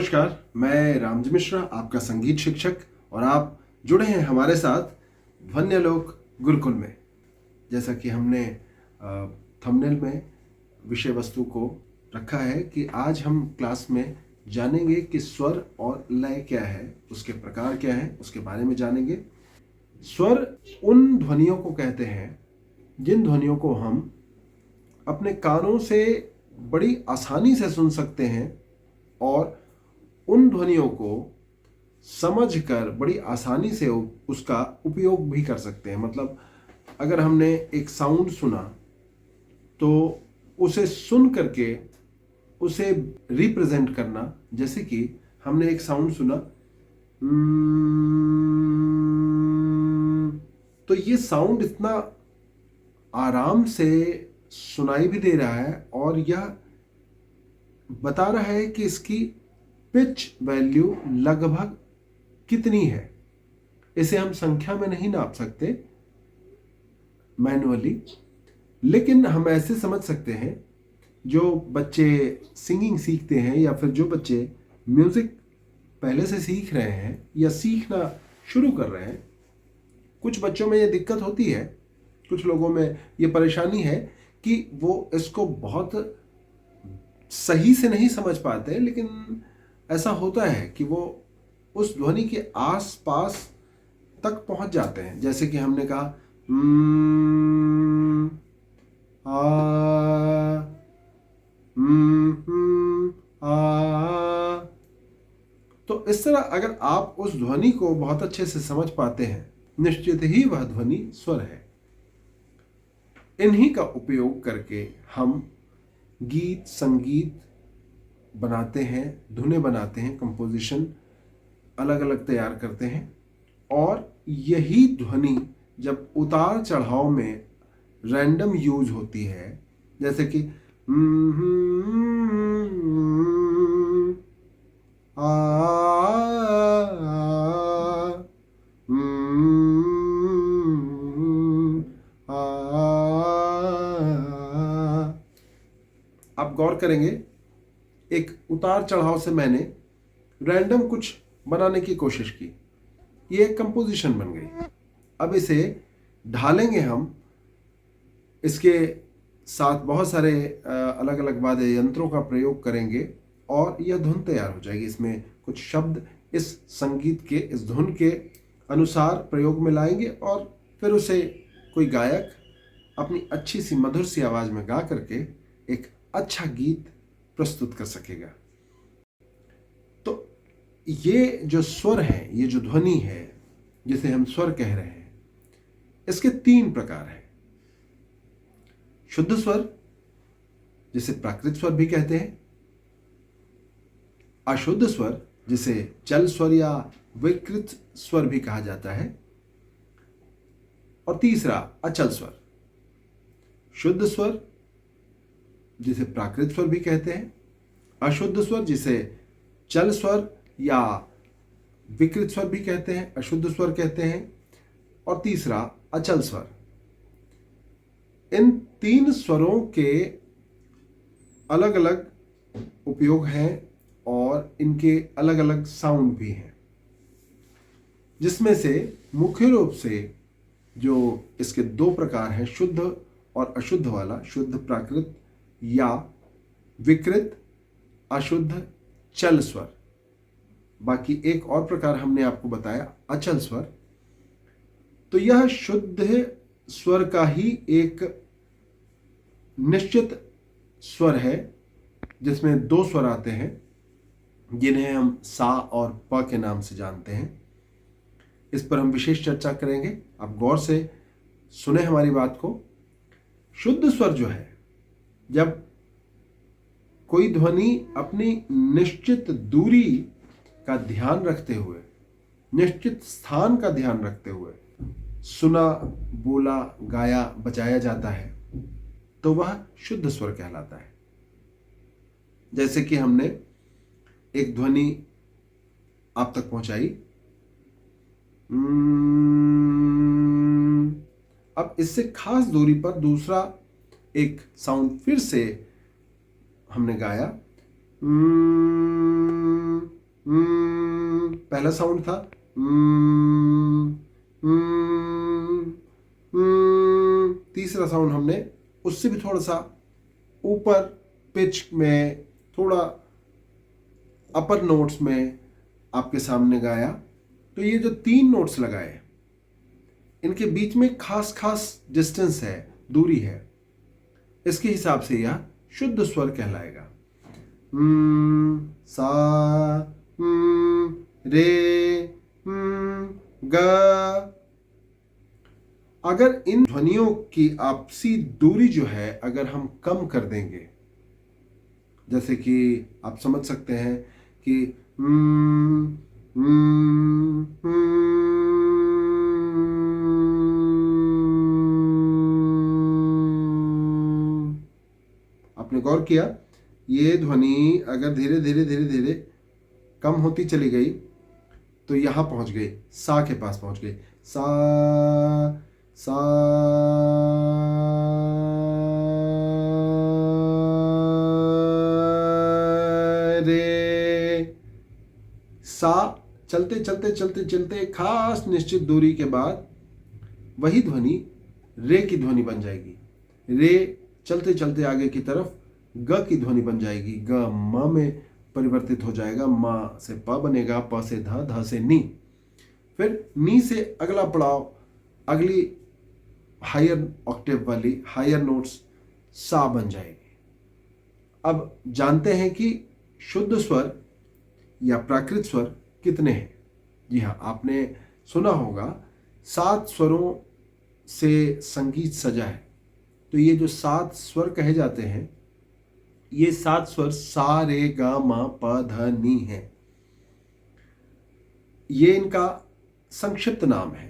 नमस्कार, मैं रामजी मिश्रा, आपका संगीत शिक्षक, और आप जुड़े हैं हमारे साथ ध्वन्यालोक गुरुकुल में। जैसा कि हमने थंबनेल में विषय वस्तु को रखा है कि आज हम क्लास में जानेंगे कि स्वर और लय क्या है, उसके प्रकार क्या हैं, उसके बारे में जानेंगे। स्वर उन ध्वनियों को कहते हैं जिन ध्वनियों को हम अपने कानों से बड़ी आसानी से सुन सकते हैं और उन ध्वनियों को समझकर बड़ी आसानी से उसका उपयोग भी कर सकते हैं। मतलब अगर हमने एक साउंड सुना तो उसे सुन करके उसे रिप्रेजेंट करना, जैसे कि हमने एक साउंड सुना तो ये साउंड इतना आराम से सुनाई भी दे रहा है और यह बता रहा है कि इसकी पिच वैल्यू लगभग कितनी है। इसे हम संख्या में नहीं नाप सकते मैन्युअली, लेकिन हम ऐसे समझ सकते हैं जो बच्चे सिंगिंग सीखते हैं या फिर जो बच्चे म्यूजिक पहले से सीख रहे हैं या सीखना शुरू कर रहे हैं। कुछ बच्चों में ये दिक्कत होती है, कुछ लोगों में ये परेशानी है कि वो इसको बहुत सही से नहीं समझ पाते, लेकिन ऐसा होता है कि वो उस ध्वनि के आसपास तक पहुंच जाते हैं। जैसे कि हमने कहा आ, तो इस तरह अगर आप उस ध्वनि को बहुत अच्छे से समझ पाते हैं, निश्चित ही वह ध्वनि स्वर है। इन्हीं का उपयोग करके हम गीत संगीत बनाते हैं, धुनें बनाते हैं, कंपोजिशन अलग अलग तैयार करते हैं। और यही ध्वनि जब उतार चढ़ाव में रैंडम यूज होती है, जैसे कि आप गौर करेंगे, एक उतार चढ़ाव से मैंने रैंडम कुछ बनाने की कोशिश की, ये एक कंपोजिशन बन गई। अब इसे ढालेंगे हम, इसके साथ बहुत सारे अलग अलग वाद्य यंत्रों का प्रयोग करेंगे और यह धुन तैयार हो जाएगी। इसमें कुछ शब्द इस संगीत के, इस धुन के अनुसार प्रयोग में लाएंगे और फिर उसे कोई गायक अपनी अच्छी सी मधुर सी आवाज में गा करके एक अच्छा गीत प्रस्तुत कर सकेगा। तो ये जो स्वर है, ये जो ध्वनि है जिसे हम स्वर कह रहे हैं, इसके 3 प्रकार हैं। शुद्ध स्वर, जिसे प्राकृत स्वर भी कहते हैं, अशुद्ध स्वर, जिसे चल स्वर या विकृत स्वर भी कहा जाता है, और तीसरा अचल स्वर। शुद्ध स्वर, जिसे प्राकृत स्वर भी कहते हैं, अशुद्ध स्वर, जिसे चल स्वर या विकृत स्वर भी कहते हैं, अशुद्ध स्वर कहते हैं, और तीसरा अचल स्वर। इन 3 स्वरों के अलग अलग उपयोग हैं और इनके अलग अलग साउंड भी हैं, जिसमें से मुख्य रूप से जो इसके 2 प्रकार हैं, शुद्ध और अशुद्ध वाला, शुद्ध प्राकृत या विकृत, अशुद्ध चल स्वर। बाकी एक और प्रकार हमने आपको बताया, अचल स्वर। तो यह शुद्ध स्वर का ही एक निश्चित स्वर है, जिसमें 2 स्वर आते हैं, जिन्हें हम सा और प के नाम से जानते हैं। इस पर हम विशेष चर्चा करेंगे, आप गौर से सुने हमारी बात को। शुद्ध स्वर जो है, जब कोई ध्वनि अपनी निश्चित दूरी का ध्यान रखते हुए, निश्चित स्थान का ध्यान रखते हुए सुना, बोला, गाया, बजाया जाता है, तो वह शुद्ध स्वर कहलाता है। जैसे कि हमने एक ध्वनि आप तक पहुंचाई, अब इससे खास दूरी पर दूसरा एक साउंड फिर से हमने गाया, पहला साउंड था तीसरा साउंड हमने उससे भी थोड़ा सा ऊपर पिच में, थोड़ा अपर नोट्स में आपके सामने गाया। तो ये जो 3 नोट्स लगाए, इनके बीच में खास खास डिस्टेंस है, दूरी है, इसके हिसाब से यह शुद्ध स्वर कहलाएगा। सा रे ग। अगर इन ध्वनियों की आपसी दूरी जो है अगर हम कम कर देंगे, जैसे कि आप समझ सकते हैं कि आपने गौर किया, ये ध्वनि अगर धीरे धीरे धीरे धीरे कम होती चली गई तो यहां पहुंच गई, सा के पास पहुंच गई। सा सा रे सा। चलते चलते चलते चलते खास निश्चित दूरी के बाद वही ध्वनि रे की ध्वनि बन जाएगी। रे चलते चलते आगे की तरफ ग की ध्वनि बन जाएगी। ग म में परिवर्तित हो जाएगा, म से प बनेगा, प से ध, ध से नी। फिर नी से अगला पड़ाव, अगली हायर ऑक्टेव वाली हायर नोट्स सा बन जाएगी। अब जानते हैं कि शुद्ध स्वर या प्राकृत स्वर कितने हैं। जी हाँ, आपने सुना होगा 7 स्वरों से संगीत सजा है। तो ये जो 7 स्वर कहे जाते हैं, ये 7 स्वर सा रे ग म प ध नी है। ये इनका संक्षिप्त नाम है।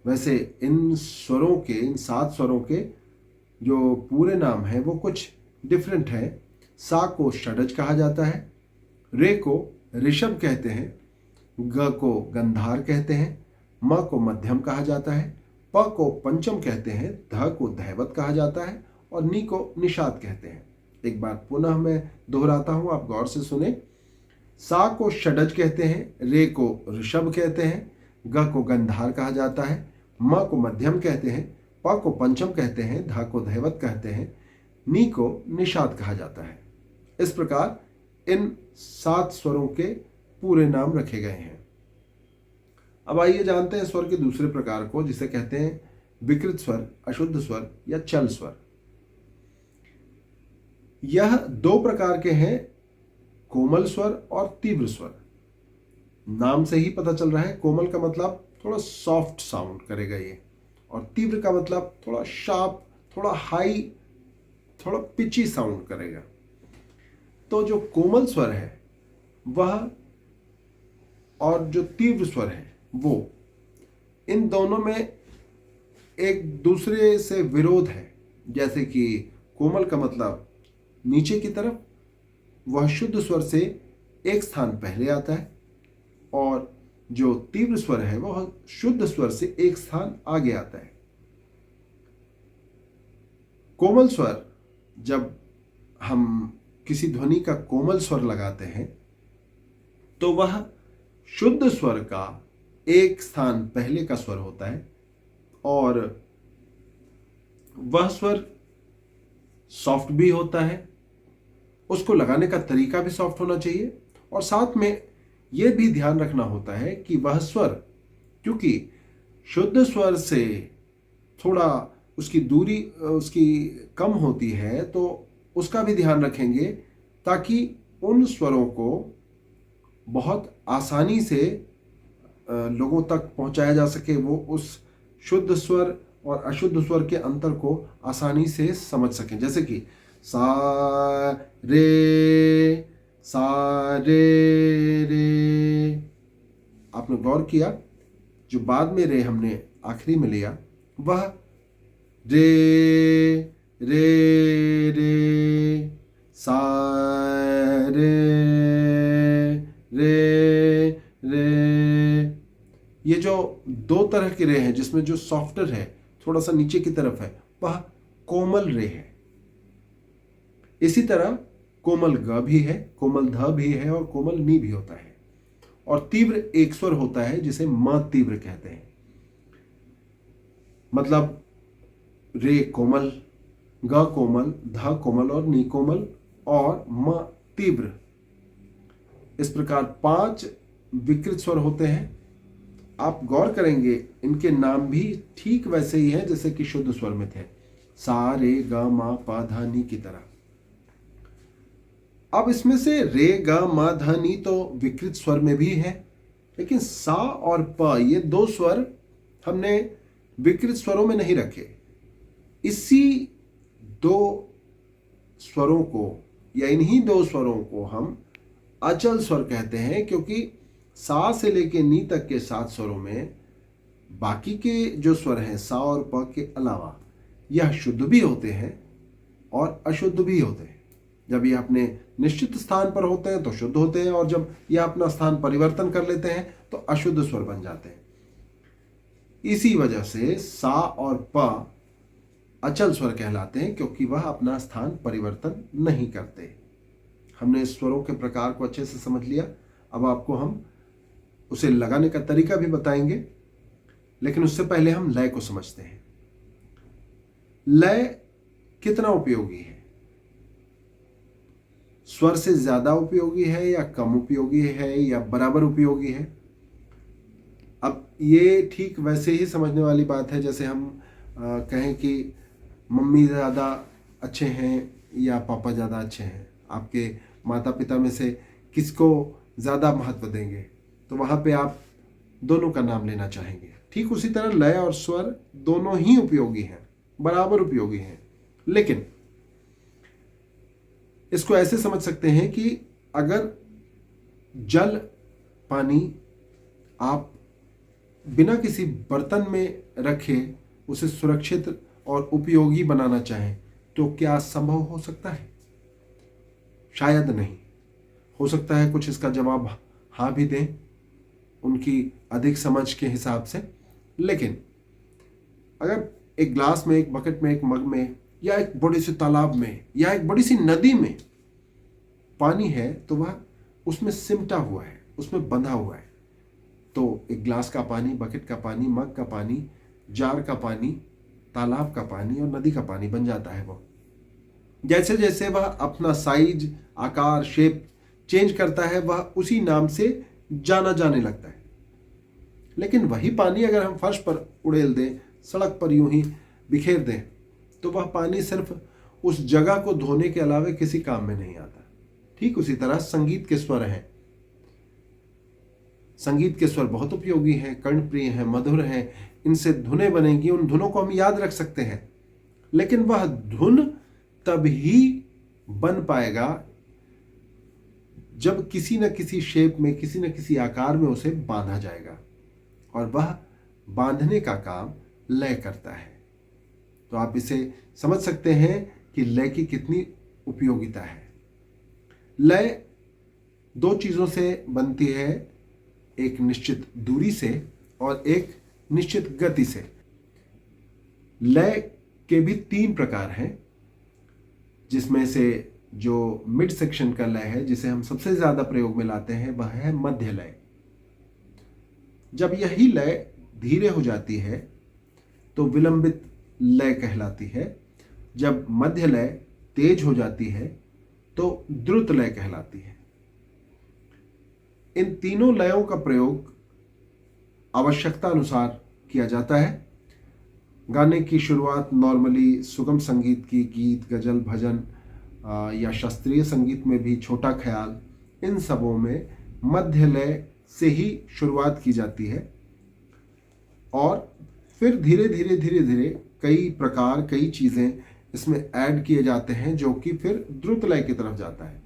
वैसे इन स्वरों के, इन 7 स्वरों के जो पूरे नाम है वो कुछ डिफरेंट है। सा को षडज कहा जाता है, रे को ऋषभ कहते हैं, ग को गंधार कहते हैं, म को मध्यम कहा जाता है, प को पंचम कहते हैं, ध को धैवत कहा जाता है और नी को निषाद कहते हैं। एक बार पुनः मैं दोहराता हूं, आप गौर से सुने। सा को षडज कहते हैं, रे को ऋषभ कहते हैं, ग को गंधार कहा जाता है, म को मध्यम कहते हैं, प को पंचम कहते हैं, ध को धैवत कहते हैं, नी को निषाद कहा जाता है। इस प्रकार इन 7 स्वरों के पूरे नाम रखे गए हैं। अब आइए जानते हैं स्वर के दूसरे प्रकार को, जिसे कहते हैं विकृत स्वर, अशुद्ध स्वर या चल स्वर। यह 2 प्रकार के हैं, कोमल स्वर और तीव्र स्वर। नाम से ही पता चल रहा है, कोमल का मतलब थोड़ा सॉफ्ट साउंड करेगा ये, और तीव्र का मतलब थोड़ा शार्प, थोड़ा हाई, थोड़ा पिची साउंड करेगा। तो जो कोमल स्वर है वह और जो तीव्र स्वर है वो, इन दोनों में एक दूसरे से विरोध है। जैसे कि कोमल का मतलब नीचे की तरफ, वह शुद्ध स्वर से एक स्थान पहले आता है, और जो तीव्र स्वर है वह शुद्ध स्वर से एक स्थान आगे आता है। कोमल स्वर, जब हम किसी ध्वनि का कोमल स्वर लगाते हैं तो वह शुद्ध स्वर का एक स्थान पहले का स्वर होता है, और वह स्वर सॉफ्ट भी होता है, उसको लगाने का तरीका भी सॉफ्ट होना चाहिए, और साथ में यह भी ध्यान रखना होता है कि वह स्वर, क्योंकि शुद्ध स्वर से थोड़ा उसकी दूरी उसकी कम होती है, तो उसका भी ध्यान रखेंगे ताकि उन स्वरों को बहुत आसानी से लोगों तक पहुंचाया जा सके, वो उस शुद्ध स्वर और अशुद्ध स्वर के अंतर को आसानी से समझ सकें। जैसे कि सा रे रे। आपने गौर किया, जो बाद में रे हमने आखिरी में लिया वह रे रे, सा रे। ये जो 2 तरह के रे हैं, जिसमें जो सॉफ्टर है, थोड़ा सा नीचे की तरफ है, वह कोमल रे है। इसी तरह कोमल ग भी है, कोमल ध भी है और कोमल नी भी होता है। और तीव्र एक स्वर होता है जिसे म तीव्र कहते हैं। मतलब रे कोमल, ग कोमल, ध कोमल और नी कोमल और म तीव्र। इस प्रकार 5 विकृत स्वर होते हैं। आप गौर करेंगे इनके नाम भी ठीक वैसे ही हैं जैसे कि शुद्ध स्वर में थे, सा रे ग म प ध नी की तरह। अब इसमें से रे ग म ध नी तो विकृत स्वर में भी है, लेकिन सा और प ये 2 स्वर हमने विकृत स्वरों में नहीं रखे। इसी 2 स्वरों को या इन्हीं 2 स्वरों को हम अचल स्वर कहते हैं, क्योंकि सा से लेके नी तक के 7 स्वरों में बाकी के जो स्वर हैं सा और प के अलावा यह शुद्ध भी होते हैं और अशुद्ध भी होते हैं। जब ये अपने निश्चित स्थान पर होते हैं तो शुद्ध होते हैं, और जब यह अपना स्थान परिवर्तन कर लेते हैं तो अशुद्ध स्वर बन जाते हैं। इसी वजह से सा और प अचल स्वर कहलाते हैं, क्योंकि वह अपना स्थान परिवर्तन नहीं करते। हमने स्वरों के प्रकार को अच्छे से समझ लिया। अब आपको हम उसे लगाने का तरीका भी बताएंगे, लेकिन उससे पहले हम लय को समझते हैं। लय कितना उपयोगी है? स्वर से ज्यादा उपयोगी है या कम उपयोगी है या बराबर उपयोगी है? अब ये ठीक वैसे ही समझने वाली बात है जैसे हम कहें कि मम्मी ज़्यादा अच्छे हैं या पापा ज़्यादा अच्छे हैं। आपके माता पिता में से किसको ज़्यादा महत्व देंगे, तो वहाँ पे आप दोनों का नाम लेना चाहेंगे। ठीक उसी तरह लय और स्वर दोनों ही उपयोगी हैं, बराबर उपयोगी हैं। लेकिन इसको ऐसे समझ सकते हैं कि अगर जल पानी आप बिना किसी बर्तन में रखे उसे सुरक्षित और उपयोगी बनाना चाहें तो क्या संभव हो सकता है? शायद नहीं। हो सकता है कुछ इसका जवाब हाँ भी दें उनकी अधिक समझ के हिसाब से। लेकिन अगर एक ग्लास में, एक बकेट में, एक मग में या एक बड़े से तालाब में या एक बड़ी सी नदी में पानी है तो वह उसमें सिमटा हुआ है, उसमें बंधा हुआ है। तो एक ग्लास का पानी, बकेट का पानी, मग का पानी, जार का पानी, तालाब का पानी और नदी का पानी बन जाता है। वो जैसे जैसे वह अपना साइज, आकार, शेप चेंज करता है वह उसी नाम से जाना जाने लगता है। लेकिन वही पानी अगर हम फर्श पर उड़ेल दें, सड़क पर यूं ही बिखेर दें, तो वह पानी सिर्फ उस जगह को धोने के अलावा किसी काम में नहीं आता। ठीक उसी तरह संगीत के स्वर हैं। संगीत के स्वर बहुत उपयोगी हैं, कर्णप्रिय हैं, मधुर हैं। इनसे धुनें बनेंगी, उन धुनों को हम याद रख सकते हैं। लेकिन वह धुन तब ही बन पाएगा जब किसी न किसी शेप में, किसी न किसी आकार में उसे बांधा जाएगा, और वह बांधने का काम लय करता है। तो आप इसे समझ सकते हैं कि लय की कितनी उपयोगिता है। लय 2 चीजों से बनती है, एक निश्चित दूरी से और एक निश्चित गति से। लय के भी 3 प्रकार हैं, जिसमें से जो मिड सेक्शन का लय है, जिसे हम सबसे ज्यादा प्रयोग में लाते हैं, वह है मध्य लय। जब यही लय धीरे हो जाती है तो विलंबित लय कहलाती है। जब मध्य लय तेज हो जाती है तो द्रुत लय कहलाती है। इन तीनों लयों का प्रयोग आवश्यकता अनुसार किया जाता है। गाने की शुरुआत नॉर्मली सुगम संगीत की, गीत, गजल, भजन या शास्त्रीय संगीत में भी छोटा ख्याल, इन सबों में मध्य लय से ही शुरुआत की जाती है, और फिर धीरे धीरे धीरे धीरे कई प्रकार, कई चीजें इसमें ऐड किए जाते हैं, जो कि फिर द्रुत लय की तरफ जाता है।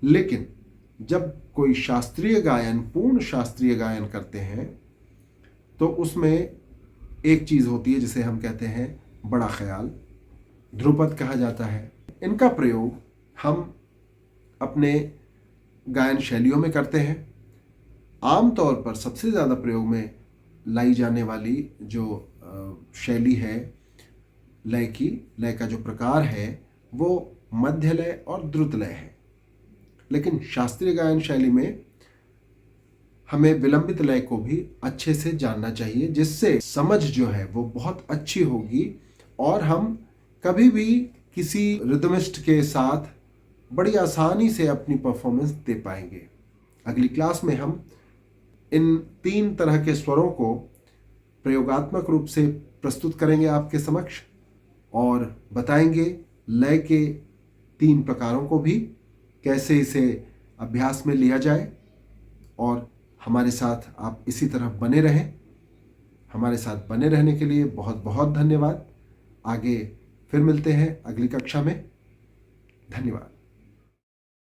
लेकिन जब कोई शास्त्रीय गायन, पूर्ण शास्त्रीय गायन करते हैं, तो उसमें एक चीज होती है जिसे हम कहते हैं बड़ा ख्याल, ध्रुपद कहा जाता है। इनका प्रयोग हम अपने गायन शैलियों में करते हैं। आमतौर पर सबसे ज़्यादा प्रयोग में लाई जाने वाली जो शैली है लय की, लय का जो प्रकार है, वो मध्य लय और द्रुत लय है। लेकिन शास्त्रीय गायन शैली में हमें विलंबित लय को भी अच्छे से जानना चाहिए, जिससे समझ जो है वो बहुत अच्छी होगी और हम कभी भी किसी रिदमिस्ट के साथ बड़ी आसानी से अपनी परफॉर्मेंस दे पाएंगे। अगली क्लास में हम इन 3 तरह के स्वरों को प्रयोगात्मक रूप से प्रस्तुत करेंगे आपके समक्ष और बताएंगे लय के 3 प्रकारों को भी, कैसे इसे अभ्यास में लिया जाए। और हमारे साथ आप इसी तरह बने रहें। हमारे साथ बने रहने के लिए बहुत बहुत धन्यवाद। आगे फिर मिलते हैं अगली कक्षा में। धन्यवाद।